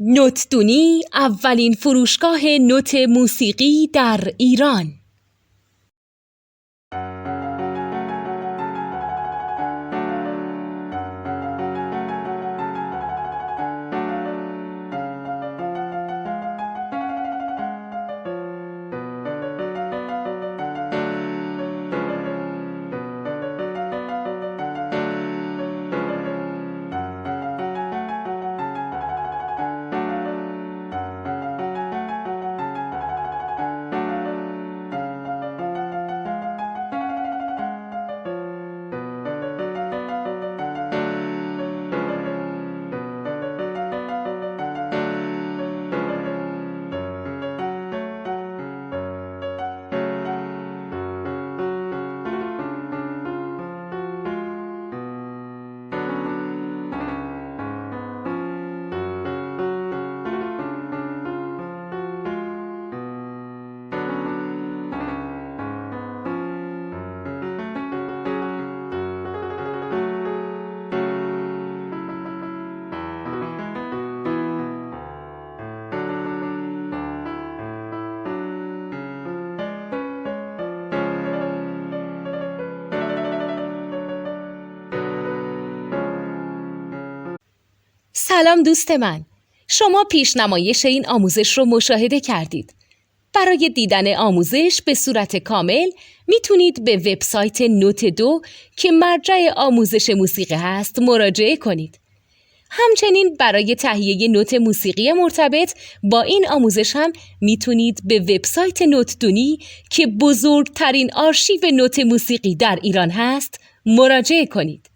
نوتدونی اولین فروشگاه نوت موسیقی در ایران. سلام دوست من، شما پیشنمایش این آموزش رو مشاهده کردید. برای دیدن آموزش به صورت کامل میتونید به وبسایت نوت 2 که مرجع آموزش موسیقی هست مراجعه کنید. همچنین برای تهیه نوت موسیقی مرتبط با این آموزش هم میتونید به وبسایت نوتدونی که بزرگترین آرشیو نوت موسیقی در ایران هست مراجعه کنید.